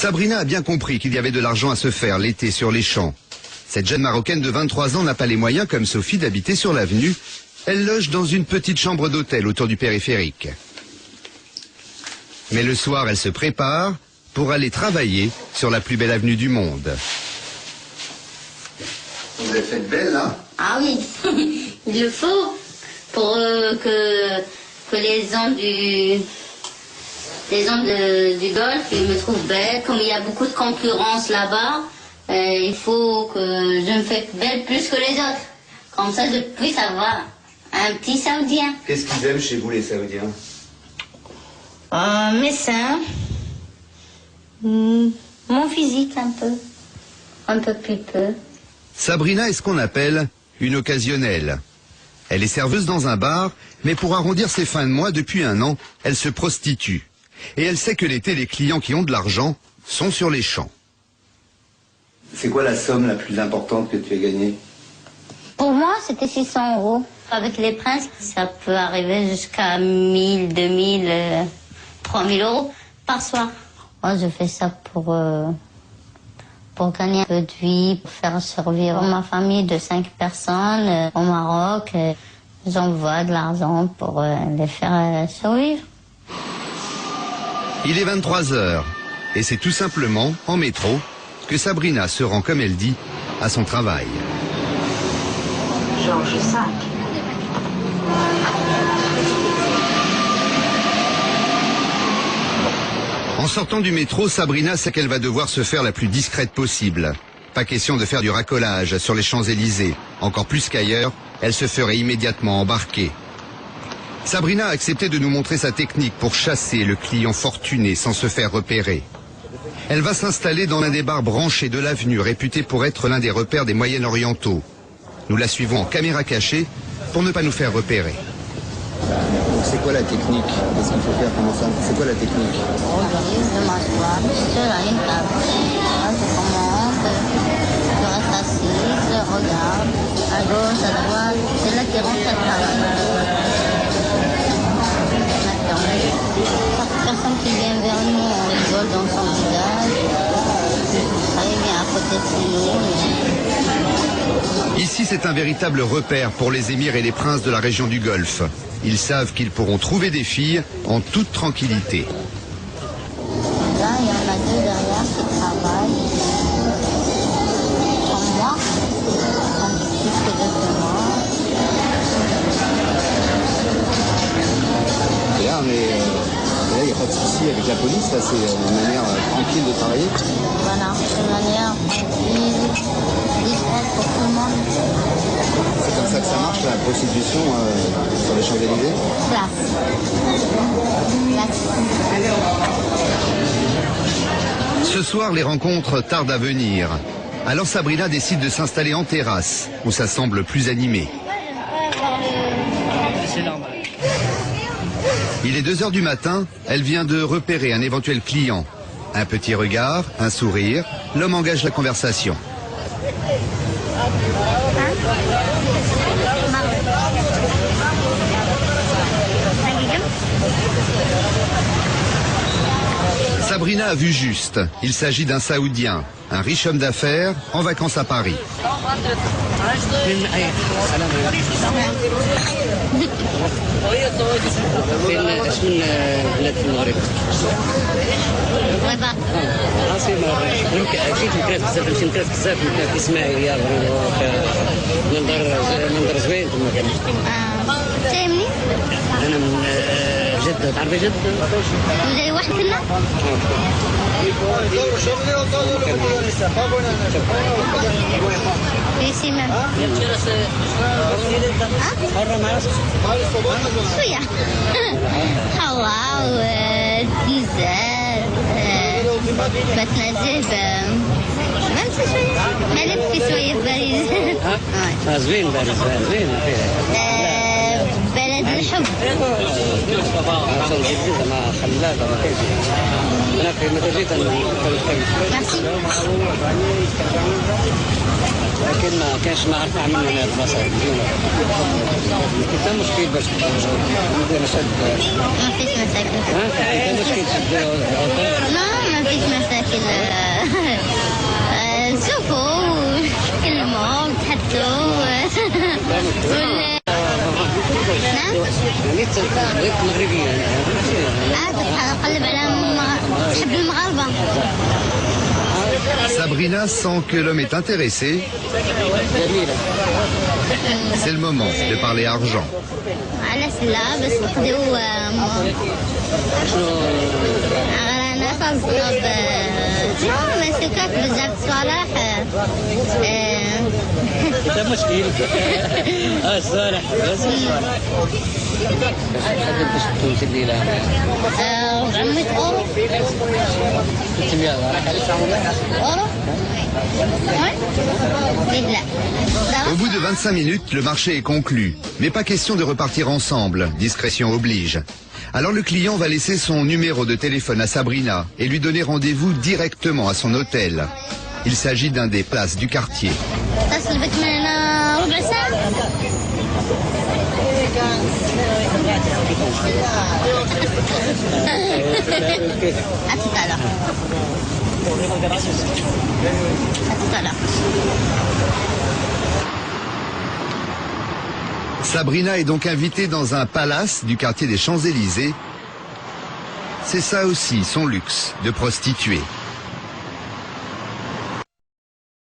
Sabrina a bien compris qu'il y avait de l'argent à se faire l'été sur les champs. Cette jeune Marocaine de 23 ans n'a pas les moyens, comme Sophie, d'habiter sur l'avenue. Elle loge dans une petite chambre d'hôtel autour du périphérique. Mais le soir, elle se prépare pour aller travailler sur la plus belle avenue du monde. Vous avez fait belle, là? Ah oui, il le faut pour que les gens du golf ils me trouvent belle. Comme il y a beaucoup de concurrence là-bas, il faut que je me fasse belle plus que les autres. Comme ça, je puisse avoir un petit Saoudien. Qu'est-ce qu'ils aiment chez vous, les Saoudiens? Mes seins, mon physique un peu plus peu. Sabrina est ce qu'on appelle une occasionnelle. Elle est serveuse dans un bar, mais pour arrondir ses fins de mois, depuis 1 an, elle se prostitue. Et elle sait que l'été, les clients qui ont de l'argent sont sur les champs. C'est quoi la somme la plus importante que tu as gagnée? Pour moi, c'était 600 €. Avec les princes, ça peut arriver jusqu'à 1000, 2000, 3000 € par soir. Moi, je fais ça pour gagner un peu de vie, pour faire survivre ma famille de 5 personnes au Maroc. J'envoie de l'argent pour les faire survivre. Il est 23 h et c'est tout simplement en métro que Sabrina se rend, comme elle dit, à son travail. Georges 5. En sortant du métro, Sabrina sait qu'elle va devoir se faire la plus discrète possible. Pas question de faire du racolage sur les Champs-Élysées. Encore plus qu'ailleurs, elle se ferait immédiatement embarquer. Sabrina a accepté de nous montrer sa technique pour chasser le client fortuné sans se faire repérer. Elle va s'installer dans l'un des bars branchés de l'avenue, réputé pour être l'un des repères des Moyen-Orientaux. Nous la suivons en caméra cachée pour ne pas nous faire repérer. C'est quoi la technique? Qu'est-ce qu'il faut faire? Comment ça? C'est quoi la technique? Je m'assois sur une table. Je commande, je reste assise, je regarde, à gauche, à droite. C'est là qui rentre à travailler. Chaque personne qui vient vers nous, on rigole dans son visage. Ça vient à côté de nous. Ici, c'est un véritable repère pour les émirs et les princes de la région du Golfe. Ils savent qu'ils pourront trouver des filles en toute tranquillité. Là, il y en a 2 derrière qui travaillent comme moi, comme plus que 2 que moi. Et là, il n'y a pas de souci avec la police, là, c'est une manière tranquille de travailler. Voilà, c'est une manière tranquille, discrète pour tout le monde. C'est comme ça que ça marche, la prostitution sur les Champs-Élysées? Classe. Ce soir, les rencontres tardent à venir. Alors Sabrina décide de s'installer en terrasse, où ça semble plus animé. C'est normal. Il est 2 h du matin, elle vient de repérer un éventuel client. Un petit regard, un sourire, l'homme engage la conversation. Sabrina a vu juste. Il s'agit d'un Saoudien, un riche homme d'affaires en vacances à Paris. جدة تعرفي جدة؟ زي واحد كنا؟ في سيما شوية حواء وتيزار بتنزه ما نسي شوية ما لبسي شوية في باريس زوين باريس زوين بلد الحب ما خلابة ما كيف هناك متجيتا ميرسي لكن ما كانش ما عرف نعمل هنا البلاصة كنت مشكل باش ندير شد ما فيش مشاكل ها؟ كنت مشكل شد لا ما فيش مشاكل نيت مغربية. أقلب على تحب المغاربة. Sabrina sent que l'homme est intéressé. C'est le moment de parler argent. علاش لا باش نقضيو أنا صنصب ما سكات بزاف الصراح. ده مشكل. الصالح بس باش تمشي الليلة 400 أورو. 600 أورو؟ Au bout de 25 minutes, le marché est conclu. Mais pas question de repartir ensemble, discrétion oblige. Alors le client va laisser son numéro de téléphone à Sabrina et lui donner rendez-vous directement à son hôtel. Il s'agit d'un des places du quartier. À tout à l'heure. À tout à l'heure. Sabrina est donc invitée dans un palace du quartier des Champs-Élysées. C'est ça aussi son luxe de prostituée.